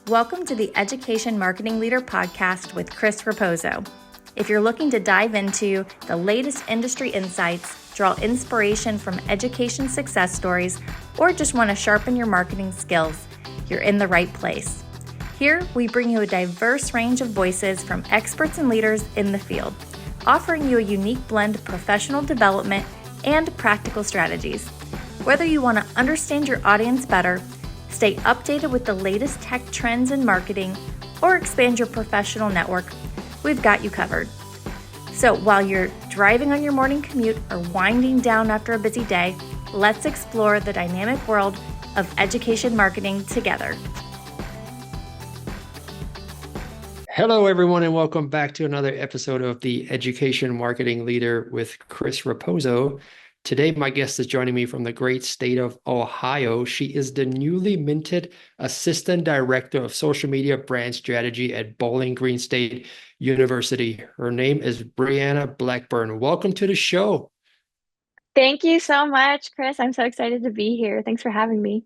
Welcome to the Education Marketing Leader podcast with Chris Raposo. If you're looking to dive into the latest industry insights, draw inspiration from education success stories, or just want to sharpen your marketing skills, you're in the right place. Here, we bring you a diverse range of voices from experts and leaders in the field, offering you a unique blend of professional development and practical strategies. Whether you want to understand your audience better, stay updated with the latest tech trends in marketing, or expand your professional network, we've got you covered. So while you're driving on your morning commute or winding down after a busy day, let's explore the dynamic world of education marketing together. Hello, everyone, and welcome back to another episode of the Education Marketing Leader with Chris Raposo. Today, my guest is joining me from the great state of Ohio. She is the newly minted Assistant Director of Social Media Brand Strategy at Bowling Green State University. Her name is Brianna Blackburn. Welcome to the show. Thank you so much, Chris. I'm so excited to be here. Thanks for having me.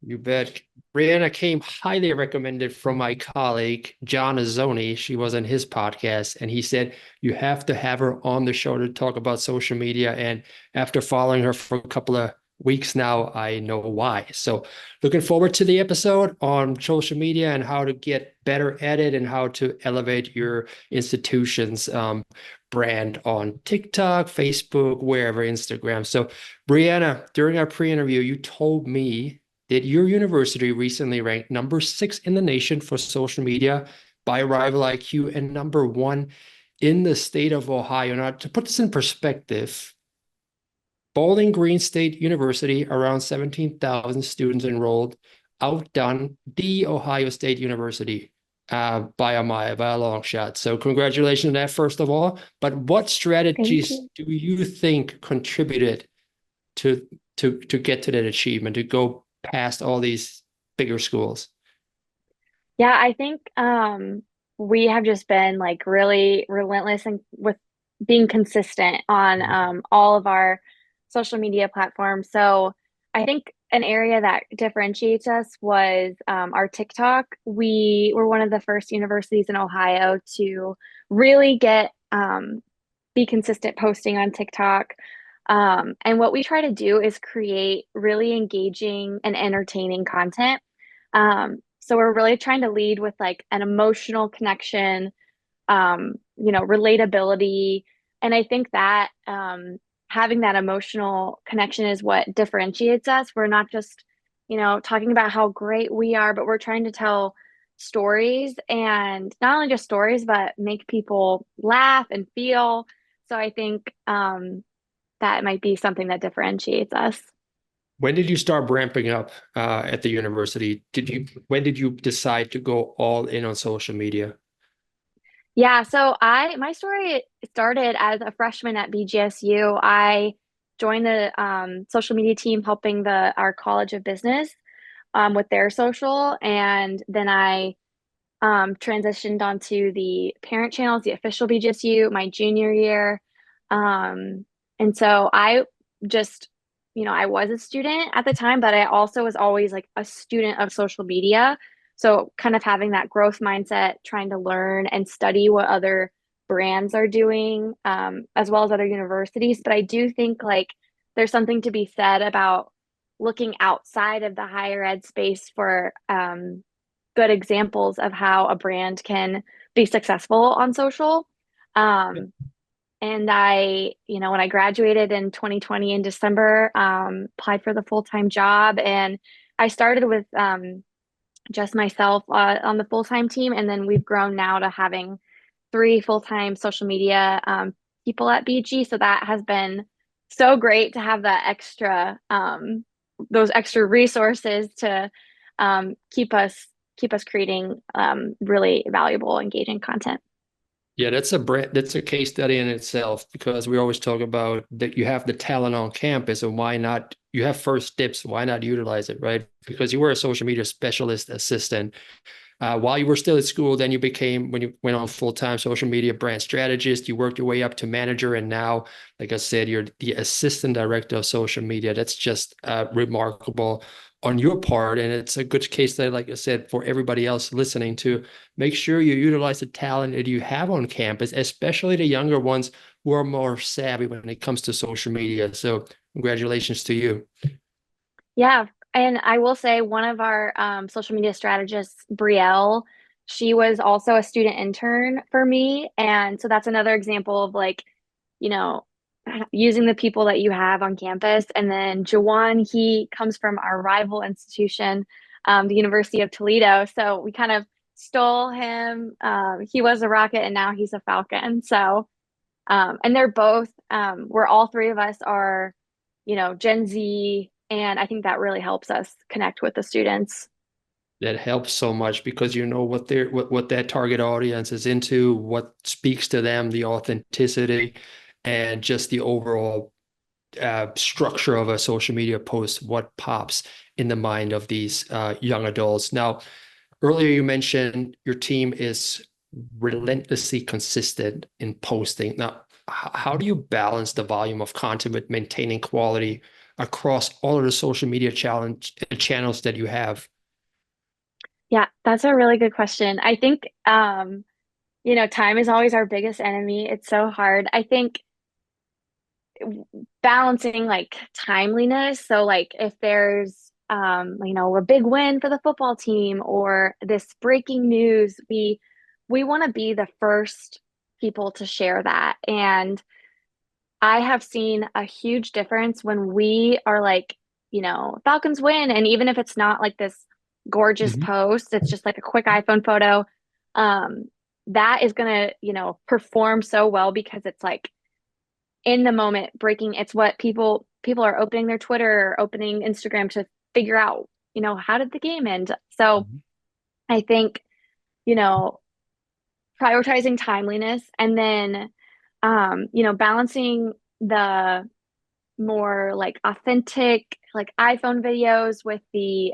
You bet. Brianna came highly recommended from my colleague, John Azzoni. She was on his podcast, and he said, you have to have her on the show to talk about social media. And after following her for a couple of weeks now, I know why. So looking forward to the episode on social media and how to get better at it and how to elevate your institution's brand on TikTok, Facebook, wherever, Instagram. So Brianna, during our pre-interview, you told me that your university recently ranked number 6 in the nation for social media by Rival IQ and number 1 in the state of Ohio. Now, to put this in perspective, Bowling Green State University, around 17,000 students enrolled, outdone the Ohio State University by a mile, by a long shot. So congratulations on that, first of all. But what strategies do you think contributed to get to that achievement, to go past all these bigger schools? Yeah, I think we have just been like really relentless and with being consistent on all of our social media platforms. So I think an area that differentiates us was our TikTok. We were one of the first universities in Ohio to really be consistent posting on TikTok. And what we try to do is create really engaging and entertaining content. So we're really trying to lead with like an emotional connection, relatability. And I think that having that emotional connection is what differentiates us. We're not just, talking about how great we are, but we're trying to tell stories, and not only just stories, but make people laugh and feel. So I think that might be something that differentiates us. When did you start ramping up at the university? When did you decide to go all in on social media? Yeah, so my story started as a freshman at BGSU. I joined the social media team helping our College of Business with their social, and then I transitioned onto the parent channels, the official BGSU, my junior year. And so I just, I was a student at the time, but I also was always like a student of social media. So kind of having that growth mindset, trying to learn and study what other brands are doing, as well as other universities. But I do think like there's something to be said about looking outside of the higher ed space for good examples of how a brand can be successful on social. And I, when I graduated in 2020 in December, applied for the full-time job, and I started with just myself on the full-time team. And then we've grown now to having 3 full-time social media people at BG. So that has been so great to have that those extra resources to keep us creating really valuable, engaging content. Yeah, that's a case study in itself, because we always talk about that you have the talent on campus, and why not? You have first dibs, why not utilize it, right? Because you were a social media specialist assistant while you were still at school. Then you became, when you went on full-time, social media brand strategist. You worked your way up to manager, and now, like I said, you're the assistant director of social media. That's just remarkable on your part, and it's a good case study, like I said, for everybody else listening, to make sure you utilize the talent that you have on campus, especially the younger ones who are more savvy when it comes to social media. So congratulations to you. Yeah. And I will say one of our social media strategists, Brielle, she was also a student intern for me. And so that's another example of like, you know, using the people that you have on campus. And then Jawan, he comes from our rival institution, the University of Toledo. So we kind of stole him. He was a Rocket and now he's a Falcon. So, and they're both, we're all three of us are, Gen Z. And I think that really helps us connect with the students. That helps so much because you know what that target audience is into, what speaks to them, the authenticity, and just the overall structure of a social media post, what pops in the mind of these young adults. Now, earlier you mentioned your team is relentlessly consistent in posting. Now, how do you balance the volume of content with maintaining quality across all of the social media channels that you have? Yeah, that's a really good question. I think, time is always our biggest enemy. It's so hard. I think balancing like timeliness. So like if there's a big win for the football team or this breaking news, we want to be the first people to share that. And I have seen a huge difference when we are like, Falcons win. And even if it's not like this gorgeous Mhm. post, it's just like a quick iPhone photo. Um, that is gonna, perform so well because it's like in the moment breaking. It's what people are opening their Twitter or opening Instagram to figure out, how did the game end? So Mhm. I think, you know, prioritizing timeliness and then balancing the more like authentic like iPhone videos with the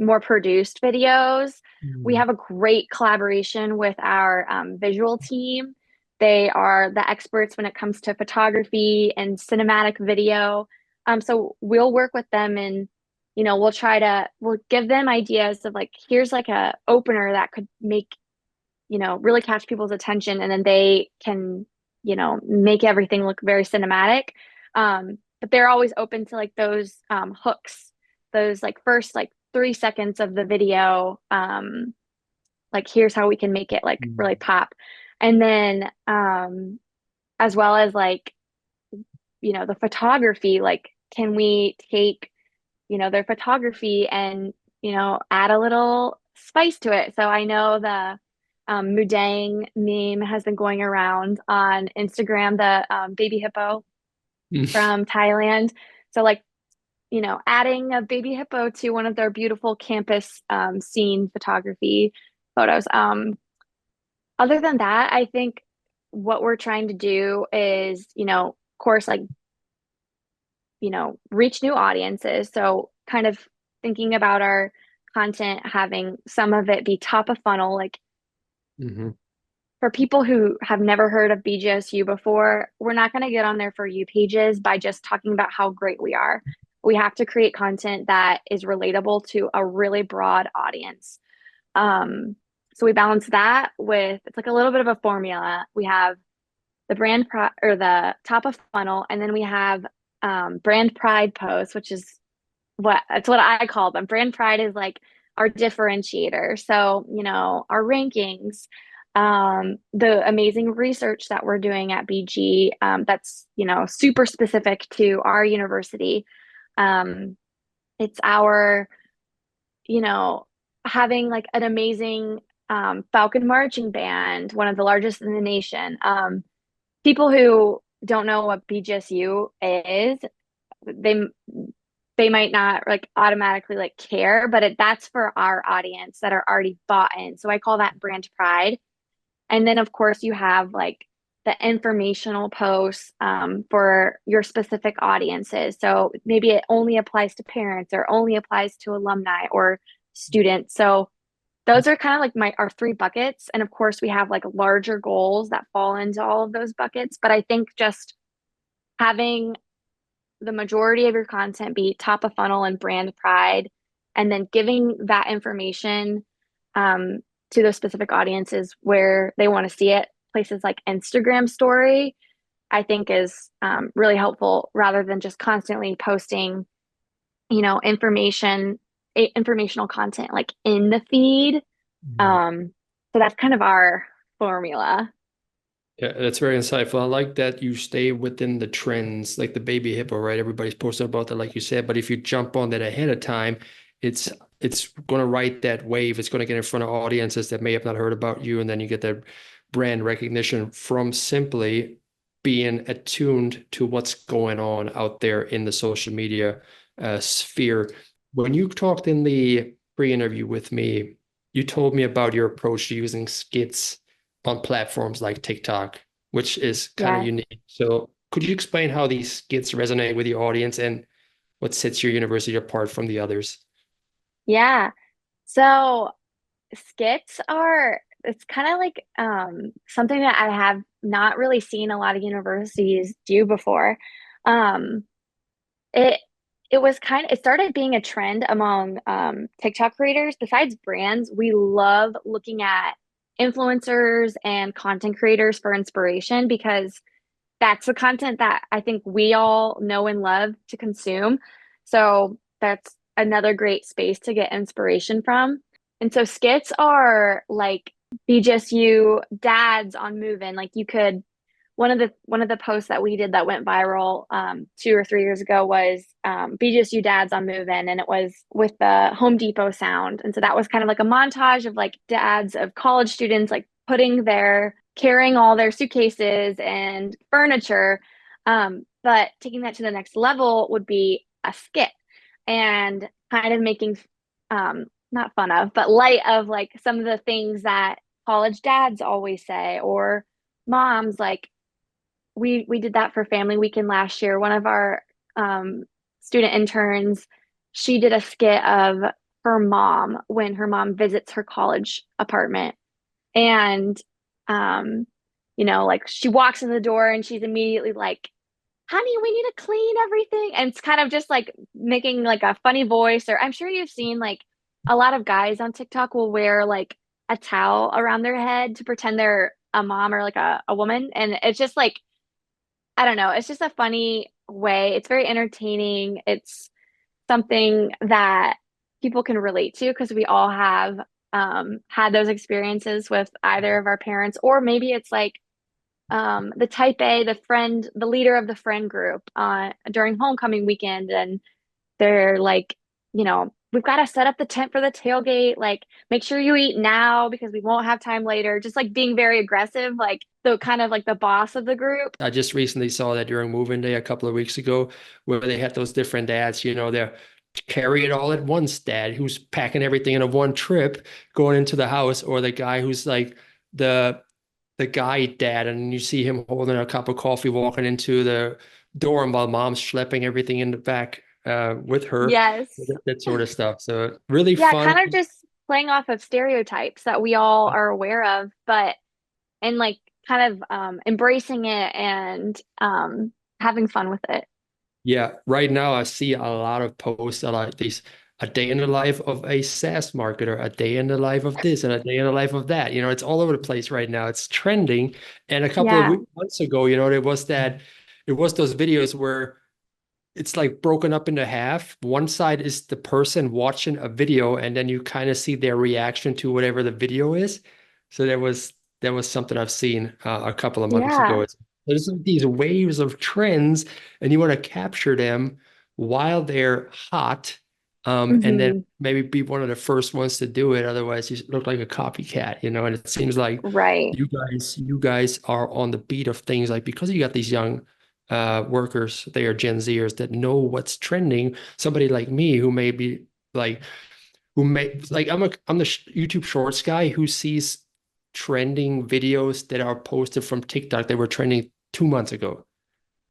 more produced videos. We Mhm. have a great collaboration with our visual team. They are the experts when it comes to photography and cinematic video. So we'll work with them and we'll give them ideas of like here's like a opener that could make really catch people's attention and then they can, make everything look very cinematic. But they're always open to like those hooks, those like first like 3 seconds of the video. Like here's how we can make it like really Mhm. pop. And then as well as like, the photography, like can we take, their photography and, add a little spice to it. So I know the Mudang meme has been going around on Instagram, the baby hippo from Thailand. So like, adding a baby hippo to one of their beautiful campus scene photography photos. Other than that, I think what we're trying to do is, of course, like, reach new audiences. So kind of thinking about our content, having some of it be top of funnel, like Mhm. for people who have never heard of BGSU before, we're not going to get on their For You pages by just talking about how great we are. We have to create content that is relatable to a really broad audience. So we balance that with it's like a little bit of a formula. We have the or the top of funnel, and then we have brand pride posts, which is what I call them. Brand pride is like our differentiator. So, our rankings, the amazing research that we're doing at BG, that's, super specific to our university. Um, it's our, you know, having like an amazing Falcon marching band, one of the largest in the nation. People who don't know what BGSU is, they they might not like automatically like care, but that's for our audience that are already bought in. So I call that brand pride. And then of course you have like the informational posts for your specific audiences. So maybe it only applies to parents or only applies to alumni or students. So those are kind of like our three buckets. And of course we have like larger goals that fall into all of those buckets. But I think just having the majority of your content be top of funnel and brand pride, and then giving that information to those specific audiences where they want to see it. Places like Instagram story, I think is really helpful rather than just constantly posting, informational content like in the feed. So that's kind of our formula. Yeah, that's very insightful. I like that you stay within the trends, like the baby hippo, right? Everybody's posting about that, like you said. But if you jump on that ahead of time, it's going to ride that wave. It's going to get in front of audiences that may have not heard about you, and then you get that brand recognition from simply being attuned to what's going on out there in the social media sphere. When you talked in the pre-interview with me, you told me about your approach to using skits on platforms like TikTok, which is kind of Yeah. unique. So could you explain how these skits resonate with your audience and what sets your university apart from the others? Yeah. So skits are, it's kind of like something that I have not really seen a lot of universities do before. Um, it it started being a trend among TikTok creators. Besides brands, we love looking at influencers and content creators for inspiration because that's the content that I think we all know and love to consume. So that's another great space to get inspiration from. And so skits are like BGSU dads on Move-In. Like you could one of the posts that we did that went viral 2 or 3 years ago was BGSU dads on Move-In, and it was with the Home Depot sound. And so that was kind of like a montage of like dads of college students like carrying all their suitcases and furniture. But taking that to the next level would be a skit and kind of making not fun of, but light of like some of the things that college dads always say, or moms. Like we did that for family weekend last year. One of our student interns, she did a skit of her mom when her mom visits her college apartment. And like she walks in the door and she's immediately like, honey, we need to clean everything. And it's kind of just like making like a funny voice. Or I'm sure you've seen like a lot of guys on TikTok will wear like a towel around their head to pretend they're a mom or like a woman. And it's just like, I don't know, it's just a funny way. It's very entertaining. It's something that people can relate to because we all have had those experiences with either of our parents, or maybe it's like the type A, the leader of the friend group during homecoming weekend, and they're like, we've got to set up the tent for the tailgate. Like, make sure you eat now because we won't have time later. Just like being very aggressive, like the kind of like the boss of the group. I just recently saw that during Move-In Day a couple of weeks ago, where they had those different dads, they're carry it all at once dad who's packing everything in a one trip going into the house, or the guy who's like the guy dad, and you see him holding a cup of coffee walking into the dorm while mom's schlepping everything in the back with her. Yes. That sort of stuff. So really Yeah, fun. kind of just playing off of stereotypes that we all are aware of, and like kind of embracing it and having fun with it. Yeah, right now I see a lot of posts that are these a day in the life of a SaaS marketer, a day in the life of this, and a day in the life of that. It's all over the place right now. It's trending. And a couple Yeah. of months ago, it was those videos where it's like broken up into half. One side is the person watching a video, and then you kind of see their reaction to whatever the video is. So that was something I've seen a couple of months Yeah. ago. There's these waves of trends, and you want to capture them while they're hot, and then Hmm. maybe be one of the first ones to do it. Otherwise, you look like a copycat, And it seems like Right. you guys are on the beat of things, like because you got these young workers, they are Gen Zers that know what's trending. Somebody like me who may be like, I'm the YouTube Shorts guy who sees trending videos that are posted from TikTok that were trending 2 months ago.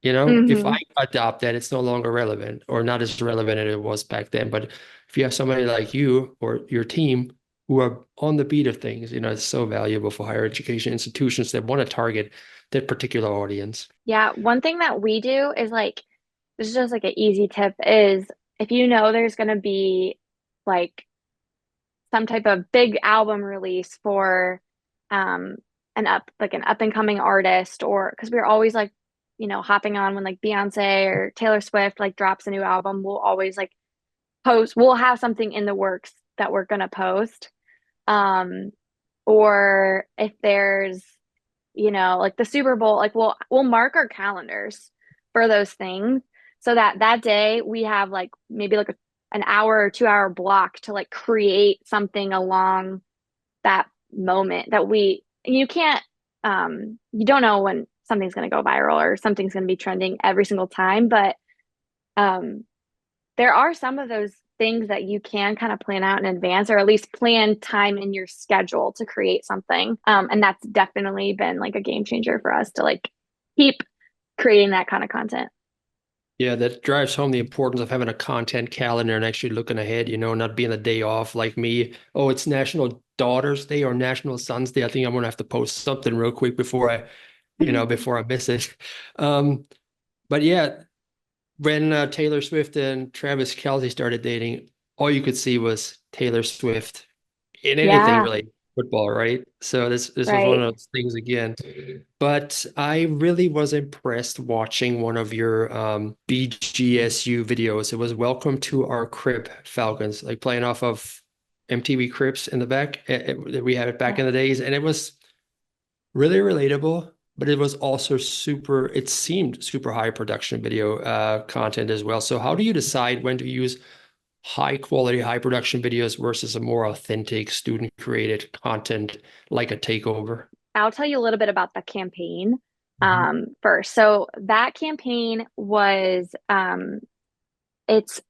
If I Hmm. adopt that, it's no longer relevant, or not as relevant as it was back then. But if you have somebody like you or your team who are on the beat of things, it's so valuable for higher education institutions that want to target that particular audience. Yeah. One thing that we do is like this is just like an easy tip, is if you know there's going to be like some type of big album release for um an up and coming artist, or because we're always like, hopping on when like Beyonce or Taylor Swift like drops a new album, we'll always like we'll have something in the works that we're gonna post. Um, or if there's, like the Super Bowl, like we'll mark our calendars for those things so that that day we have like maybe like an hour or 2 hour block to like create something along that moment that you can't, you don't know when something's going to go viral or something's going to be trending every single time, but um there are some of those things that you can kind of plan out in advance, or at least plan time in your schedule to create something. And that's definitely been like a game changer for us to like keep creating that kind of content. Yeah, that drives home the importance of having a content calendar and actually looking ahead, not being a day off like me. Oh, it's National Daughters Day or National Sons Day. I think I'm gonna have to post something real quick before before I miss it. But yeah, when Taylor Swift and Travis Kelce started dating, all you could see was Taylor Swift in anything Yeah, really football, right? So this was one right. of those things again. But I really was impressed watching one of your BGSU videos. It was Welcome to Our Crib Falcons, like playing off of MTV Cribs in the back. We had it back Yeah. in the days, and it was really relatable, but it was also it seemed super high production video content as well. So how do you decide when to use high quality, high production videos versus a more authentic student created content like a takeover? I'll tell you a little bit about the campaign Mhm. first. So that campaign was it's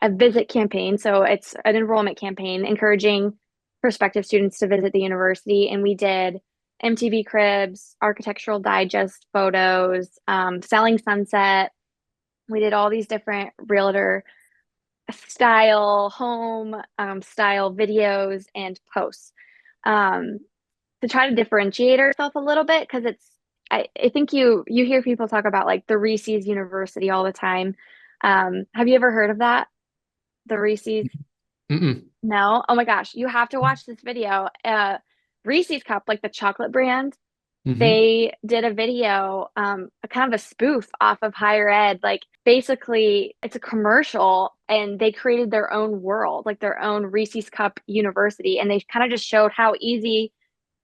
a visit campaign. So it's an enrollment campaign encouraging prospective students to visit the university. And we did MTV Cribs, Architectural Digest photos, Selling Sunset. We did all these different realtor style, home style videos and posts um, to try to differentiate ourselves a little bit, because I think you hear people talk about like the Reese's University all the time. Have you ever heard of that? The Reese's? Mm-mm. No? Oh my gosh, you have to watch this video. Reese's Cup, like the chocolate brand, Mhm. they did a video, a kind of a spoof off of higher ed. Like basically, it's a commercial, and they created their own world, like their own Reese's Cup University, and they kind of just showed how easy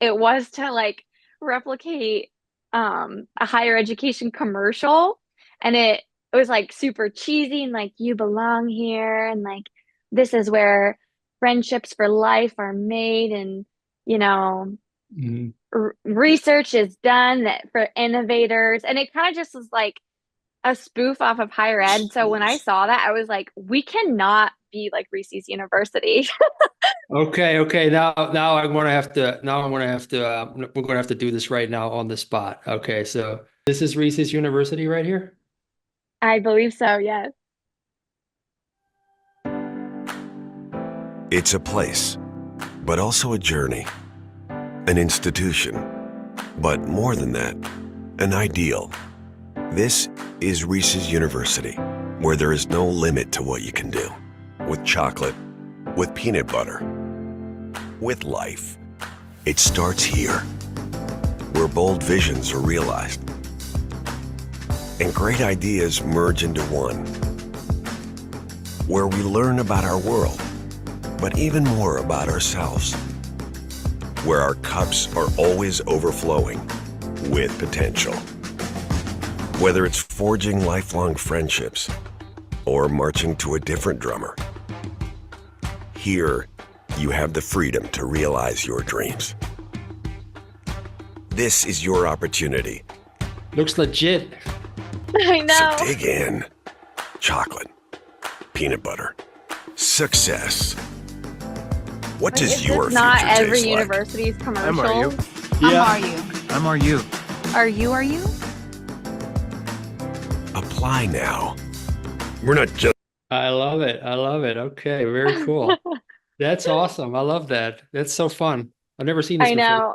it was to like replicate a higher education commercial, and it was like super cheesy and like you belong here, and like this is where friendships for life are made, and you know Mhm. research is done that for innovators, and it kind of just was like a spoof off of higher ed. So when I saw that, I was like, we cannot be like Reese's University. Okay. Now I'm gonna have to we're gonna have to do this right now on the spot. Okay, so this is Reese's University right here. I believe so, yes. It's a place, but also a journey, an institution, but more than that, an ideal. This is Reese's University, where there is no limit to what you can do. With chocolate, with peanut butter, with life. It starts here, where bold visions are realized and great ideas merge into one. Where we learn about our world, but even more about ourselves. Where our cups are always overflowing with potential. Whether it's forging lifelong friendships or marching to a different drummer, here you have the freedom to realize your dreams. This is your opportunity. Looks legit. I know. So dig in. Chocolate, peanut butter, success. What does Is your this not future every taste like? university's commercial? I'm RU. Yeah. I'm RU. Are you? Apply now. We're not just I love it. I love it. Okay, very cool. That's awesome. I love that. That's so fun. I've never seen this I before. know.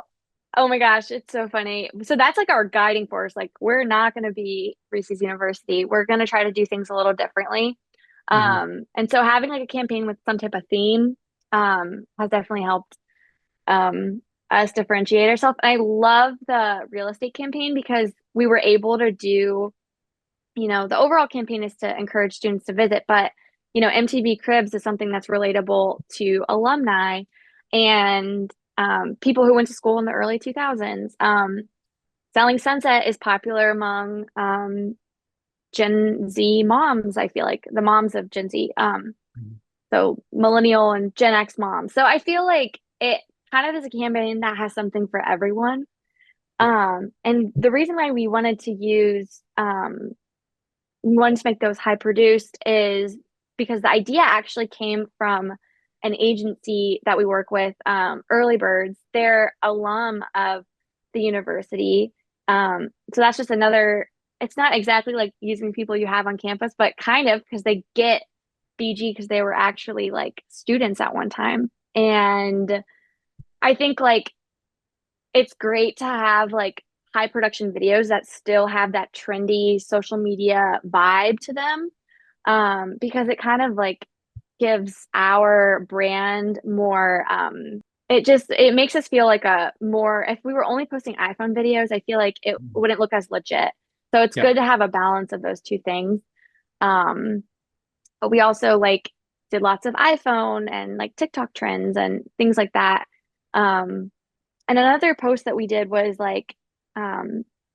Oh my gosh, it's so funny. So that's like our guiding force. Like we're not going to be Reese's University. We're going to try to do things a little differently. Mhm. And so having like a campaign with some type of theme has definitely helped us differentiate ourselves. And I love the real estate campaign because we were able to do, the overall campaign is to encourage students to visit, but MTB Cribs is something that's relatable to alumni and people who went to school in the early 2000s. Selling Sunset is popular among Gen Z moms, I feel like the moms of Gen Z. Mhm. So millennial and Gen X moms. So I feel like it kind of is a campaign that has something for everyone. Yeah. And the reason why we wanted to make those high produced is because the idea actually came from an agency that we work with, Early Birds. They're alum of the university. So that's just another, it's not exactly like using people you have on campus, but kind of because they get BG because they were actually like students at one time. And I think like it's great to have like high production videos that still have that trendy social media vibe to them, because it kind of like gives our brand more it makes us feel like a more, if we were only posting iPhone videos, I feel like it wouldn't look as legit. So it's Yeah. good to have a balance of those two things. um but we also like did lots of iPhone and like TikTok trends and things like that. um and another post that we did was like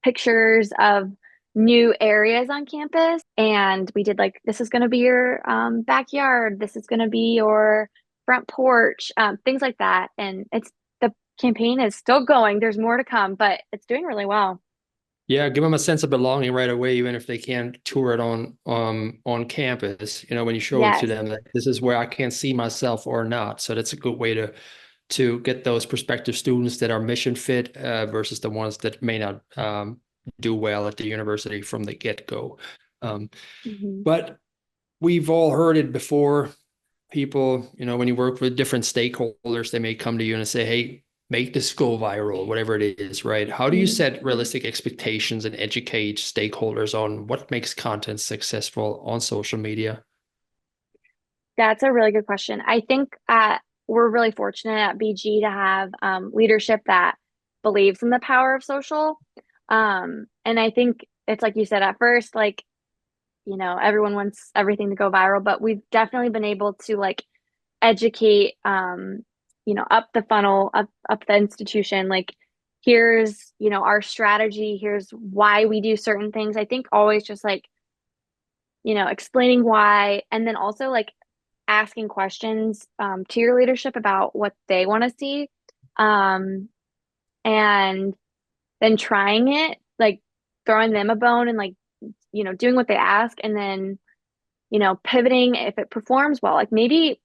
pictures of new areas on campus. And we did like, this is going to be your backyard. This is going to be your front porch, things like that. And the campaign is still going. There's more to come, but it's doing really well. Yeah, give them a sense of belonging right away, even if they can't tour it on campus. When you show it to Yes. them, that this is where I can see myself or not. So that's a good way to get those prospective students that are mission fit versus the ones that may not do well at the university from the get-go. Mm-hmm. But we've all heard it before. People, when you work with different stakeholders, they may come to you and say, hey, make this go viral, whatever it is, right? How do you set realistic expectations and educate stakeholders on what makes content successful on social media? That's a really good question. I think we're really fortunate at BG to have leadership that believes in the power of social. And I think it's like you said at first, like, everyone wants everything to go viral, but we've definitely been able to like educate, up the funnel, up the institution. Like, here's, our strategy, here's why we do certain things. I think always just like, explaining why, and then also like asking questions to your leadership about what they want to see, um, and then trying it, like throwing them a bone and like, doing what they ask, and then, pivoting if it performs well. Like maybe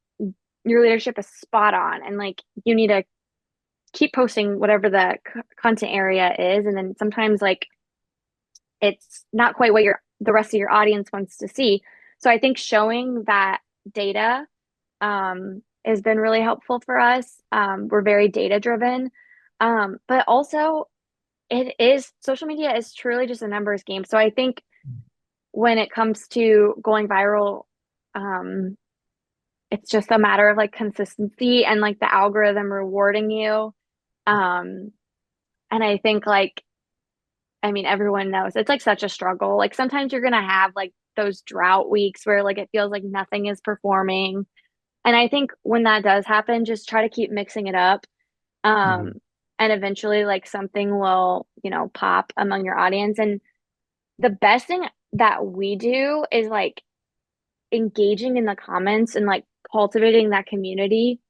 your leadership is spot on and like you need to keep posting whatever the content area is. And then sometimes like it's not quite what the rest of your audience wants to see. So I think showing that data has been really helpful for us. We're very data driven. But also social media is truly just a numbers game. So I think when it comes to going viral, um, it's just a matter of like consistency and like the algorithm rewarding you. Um, and I think like, I mean, everyone knows it's like such a struggle. Like sometimes you're gonna have like those drought weeks where like it feels like nothing is performing. And I think when that does happen, just try to keep mixing it up. Um, Mhm. and eventually like something will, pop among your audience. And the best thing that we do is like engaging in the comments and like cultivating that community.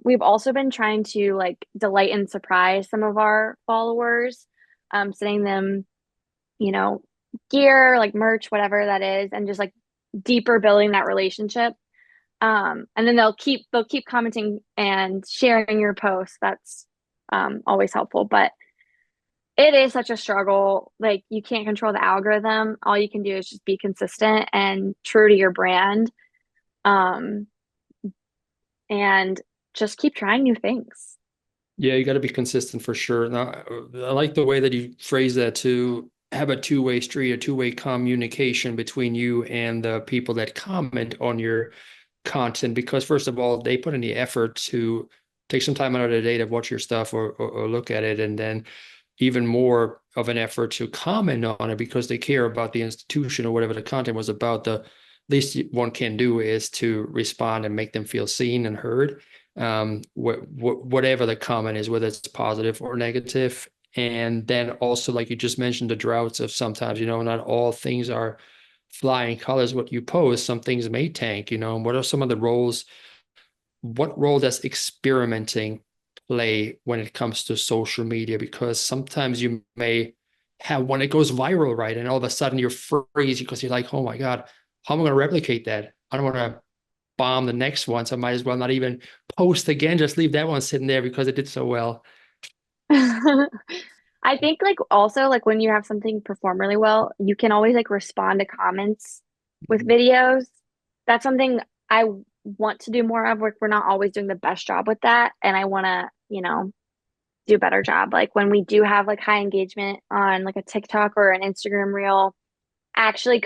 We've also been trying to like delight and surprise some of our followers, sending them, you know, gear, like merch, whatever that is, and just like deeper building that relationship. And then they'll keep commenting and sharing your posts. That's always helpful. But it is such a struggle. Like you can't control the algorithm. All you can do is just be consistent and true to your brand. Um, and just keep trying new things. Yeah, you got to be consistent for sure. Now, I like the way that you phrase that, to have a two-way street, a two-way communication between you and the people that comment on your content, because first of all, they put in the effort to take some time out of their day to watch your stuff or look at it, and then even more of an effort to comment on it because they care about the institution or whatever the content was about. The least one can do is to respond and make them feel seen and heard, whatever the comment is, whether it's positive or negative. And then also, like you just mentioned, the droughts of sometimes, not all things are flying colors. What you post, some things may tank. What are some of the roles? What role does experimenting play when it comes to social media? Because sometimes you may have one that goes viral, right? And all of a sudden you're freeze because you're like, oh my God, how am I going to replicate that? I don't want to bomb the next one, so I might as well not even post again. Just leave that one sitting there because it did so well. I think like also like when you have something perform really well, you can always like respond to comments with videos. That's something I want to do more of. We're not always doing the best job with that, and I want to, do a better job. Like when we do have like high engagement on like a TikTok or an Instagram reel, actually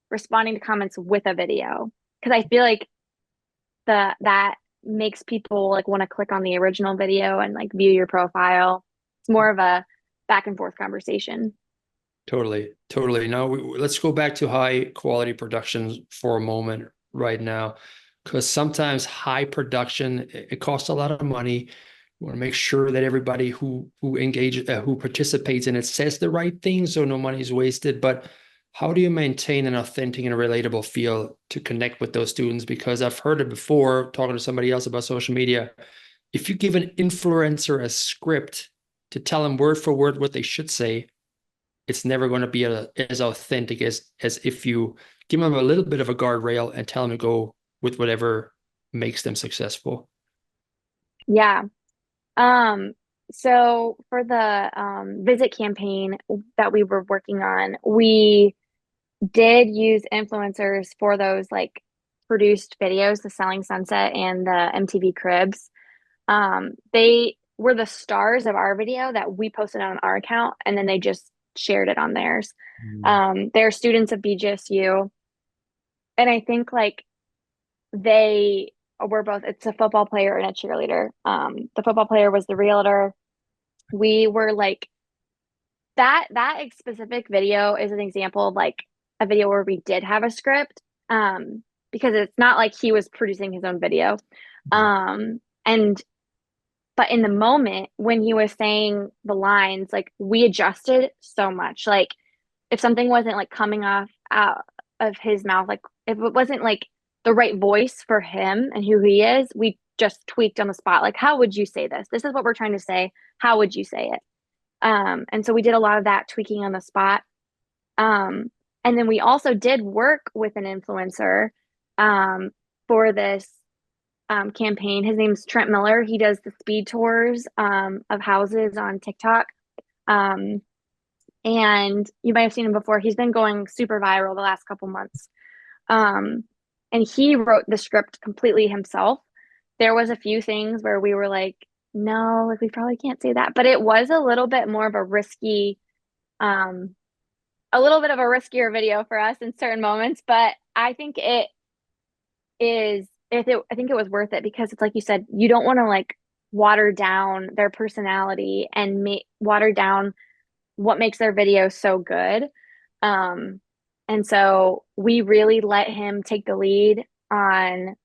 responding to comments with a video, because I feel like that makes people like want to click on the original video and like view your profile. It's more of a back and forth conversation. Totally, totally. Now let's go back to high quality productions for a moment right now, because sometimes high production, it costs a lot of money. You want to make sure that everybody who participates in it says the right things, so no money is wasted. But how do you maintain an authentic and relatable feel to connect with those students? Because I've heard it before talking to somebody else about social media. If you give an influencer a script to tell them word for word what they should say, it's never going to be as authentic as if you give them a little bit of a guardrail and tell them to go with whatever makes them successful. Yeah. So for the visit campaign that we were working on, we did use influencers for those like produced videos, the Selling Sunset and the MTV Cribs. They were the stars of our video that we posted on our account, and then they just shared it on theirs. They're students of BGSU, and I think like they were both, it's a football player and a cheerleader. The football player was the realtor. We were like that specific video is an example of like a video where we did have a script, because it's not like he was producing his own video. But in the moment when he was saying the lines, like we adjusted so much. Like if something wasn't like coming out of his mouth, like if it wasn't like the right voice for him and who he is, we just tweaked on the spot. Like, how would you say this? This is what we're trying to say. How would you say it? And so we did a lot of that tweaking on the spot. And then we also did work with an influencer for this campaign. His name's Trent Miller. He does the speed tours of houses on TikTok. And you might have seen him before. He's been going super viral the last couple months. And he wrote the script completely himself. There was a few things where we were like, no, like we probably can't say that. But it was a little bit more of a risky, a little bit of a riskier video for us in certain moments. But I think it is, I think it was worth it, because it's like you said, you don't want to like water down their personality and water down what makes their video so good. And so we really let him take the lead on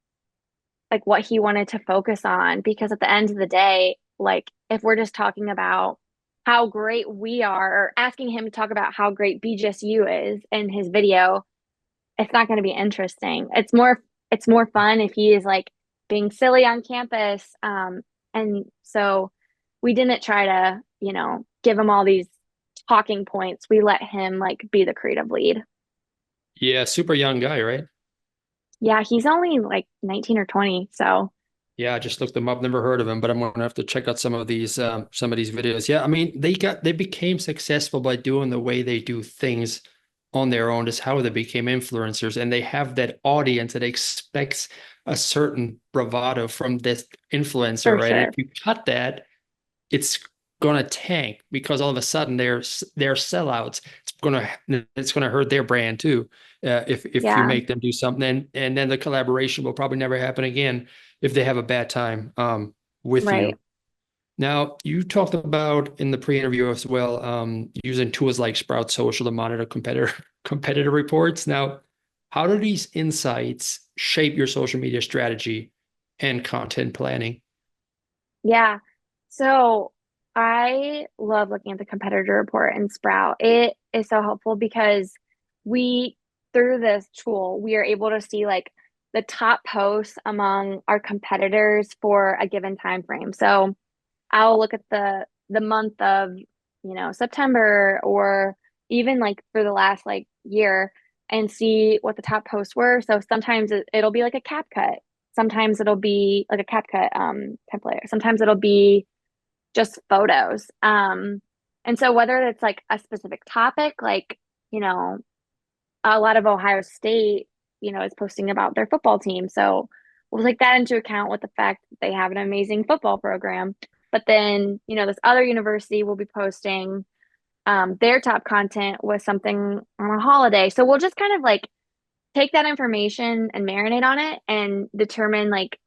like what he wanted to focus on, because at the end of the day, like if we're just talking about how great we are, or asking him to talk about how great BGSU is in his video, it's not going to be interesting. It's more fun if he is like being silly on campus. And so we didn't try to, give him all these talking points. We let him like be the creative lead. Yeah, super young guy, right? Yeah, he's only like 19 or 20. So yeah, I just looked them up. Never heard of them, but I'm gonna have to check out some of these videos. Yeah, I mean, they became successful by doing the way they do things on their own. Is how they became influencers, and they have that audience that expects a certain bravado from this influencer, For right? And sure. if you cut that, it's gonna tank because all of a sudden they're sellouts. It's gonna hurt their brand too. If you Yeah. make them do something, and then the collaboration will probably never happen again if they have a bad time with Right. you. Now, you talked about in the pre-interview as well, using tools like Sprout Social to monitor competitor reports. Now, how do these insights shape your social media strategy and content planning? Yeah. So I love looking at the competitor report in Sprout. It is so helpful because we, through this tool, we are able to see like the top posts among our competitors for a given time frame. So I'll look at the month of, September, or even like for the last like year, and see what the top posts were. So sometimes it'll be like a cap cut. Sometimes it'll be like a cap cut template. Sometimes it'll be just photos. And so whether it's like a specific topic, like, a lot of Ohio State, is posting about their football team. So we'll take that into account with the fact that they have an amazing football program. But then, this other university will be posting their top content with something on a holiday. So we'll just kind of like take that information and marinate on it and determine like,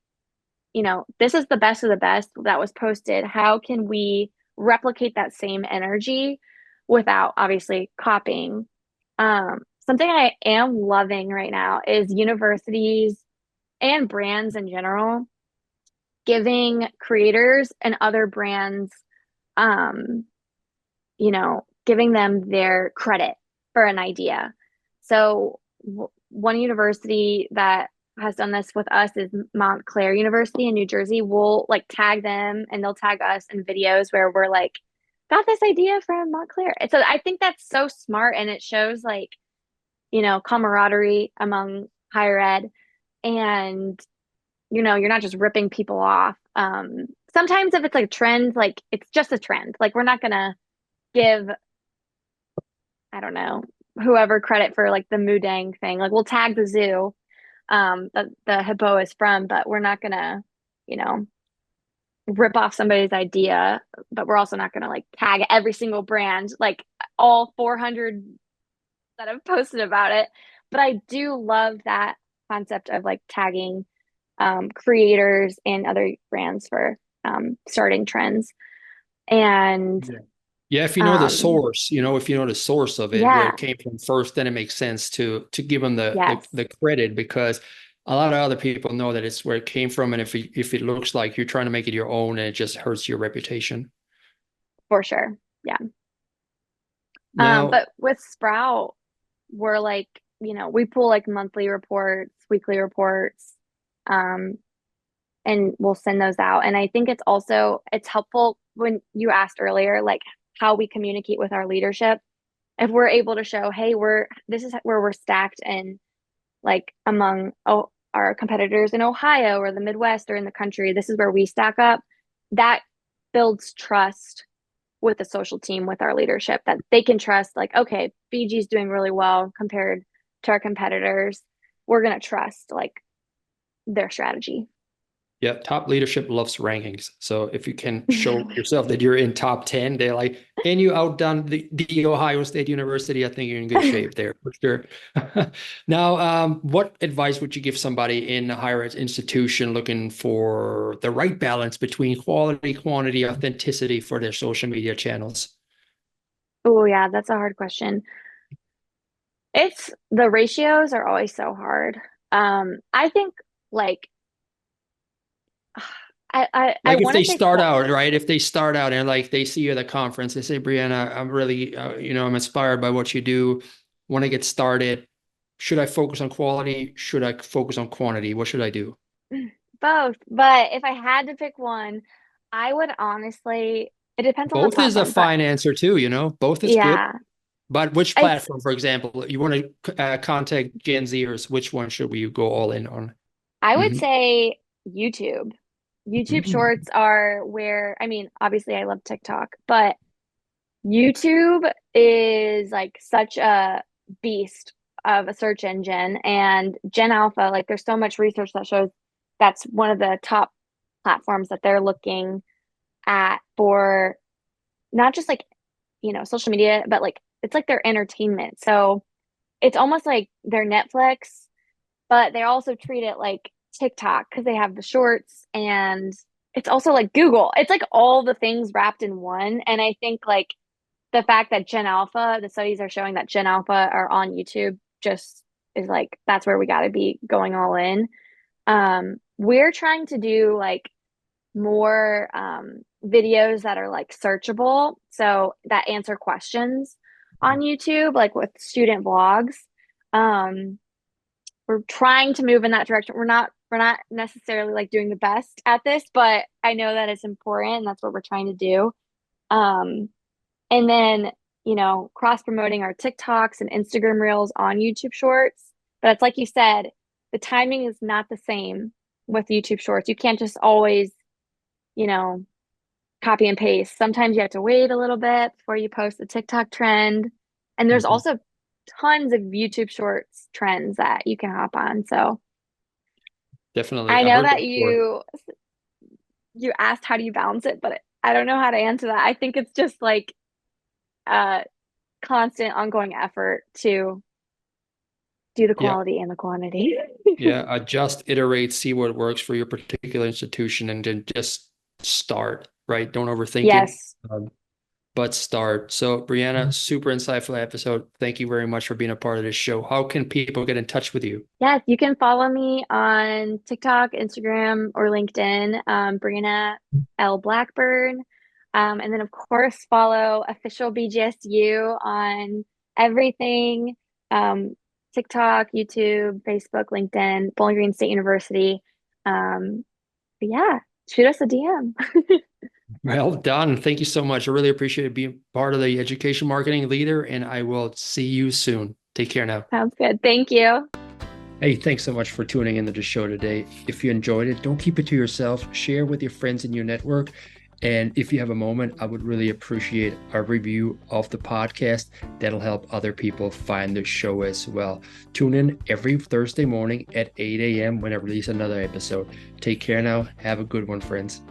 this is the best of the best that was posted. How can we replicate that same energy without obviously copying? Something I am loving right now is universities and brands in general giving creators and other brands, um, giving them their credit for an idea. So one university that has done this with us is Montclair University in New Jersey. We'll like tag them and they'll tag us in videos where we're like, got this idea from Montclair. And so I think that's so smart, and it shows like, camaraderie among higher ed, and you're not just ripping people off. Sometimes if it's like a trend, like it's just a trend. Like we're not gonna give, I don't know, whoever credit for like the Mudang thing. Like we'll tag the zoo that the hippo is from, but we're not gonna, you know, rip off somebody's idea. But we're also not gonna like tag every single brand, like all 400 that have posted about it. But I do love that concept of like tagging creators and other brands for starting trends. And Yeah, if you know the um, source, if you know the source of it, where yeah, it came from first, then it makes sense to give them the, yes, the credit, because a lot of other people know that it's where it came from, and if it looks like you're trying to make it your own, and it just hurts your reputation. for sure. Yeah. Now, But with Sprout, we're like, we pull like monthly reports, weekly reports, um, and we'll send those out. And I think it's helpful when you asked earlier, like how we communicate with our leadership. If we're able to show, hey, this is where we're stacked and like among our competitors in Ohio or the Midwest or in the country, this is where we stack up. That builds trust with the social team, with our leadership, that they can trust, like, okay, BG is doing really well compared to our competitors. We're going to trust like their strategy. yeah, top leadership loves rankings. So if you can show yourself that you're in top 10, they're like, and you outdone the Ohio State University, I think you're in good shape there for sure. Now, what advice would you give somebody in a higher ed institution looking for the right balance between quality, quantity, authenticity for their social media channels? Oh, yeah, that's a hard question. It's the ratios are always so hard. I think like I Like if want to they say start out, right? If they start out and like they see you at a conference, they say, Brianna, I'm really, I'm inspired by what you do. Want to get started. Should I focus on quality? Should I focus on quantity? What should I do? both, but if I had to pick one, I would honestly, it depends on the Both is a platform, but fine answer too, both is good. yeah, But which it's platform, for example, you want to contact Gen Zers, which one should we go all in on? I would Mhm. say YouTube. YouTube Mhm. shorts are where, I mean, obviously I love TikTok, but YouTube is like such a beast of a search engine, and Gen Alpha, like there's so much research that shows that's one of the top platforms that they're looking at for not just like, social media, but like it's like their entertainment. So it's almost like their Netflix, but they also treat it like TikTok because they have the shorts, and it's also like Google. It's like all the things wrapped in one. And I think like the fact that Gen Alpha, the studies are showing that Gen Alpha are on YouTube just is like, that's where we got to be going all in. We're trying to do like more videos that are like searchable, so that answer questions on YouTube, like with student vlogs. We're trying to move in that direction. We're not necessarily like doing the best at this, but I know that it's important, and that's what we're trying to do. And then, cross promoting our TikToks and Instagram Reels on YouTube Shorts. But it's like you said, the timing is not the same with YouTube Shorts. You can't just always, copy and paste. Sometimes you have to wait a little bit before you post the TikTok trend. And there's also tons of YouTube Shorts trends that you can hop on. So Definitely. I know that you asked how do you balance it, but I don't know how to answer that. I think it's just like a constant ongoing effort to do the quality and the quantity. Yeah, adjust, iterate, see what works for your particular institution, and then just start, right? Don't overthink Yes. it, but start. So Brianna, super insightful episode. Thank you very much for being a part of this show. How can people get in touch with you? Yes, you can follow me on TikTok, Instagram, or LinkedIn, Brianna L. Blackburn. And then, of course, follow official BGSU on everything, TikTok, YouTube, Facebook, LinkedIn, Bowling Green State University. But yeah, shoot us a DM. Well done. Thank you so much. I really appreciate being part of the education marketing leader, and I will see you soon. Take care now. Sounds good. Thank you. Hey, thanks so much for tuning into the show today. If you enjoyed it, don't keep it to yourself. Share with your friends in your network. And if you have a moment, I would really appreciate a review of the podcast. That'll help other people find the show as well. Tune in every Thursday morning at 8 a.m. when I release another episode. Take care now. Have a good one, friends.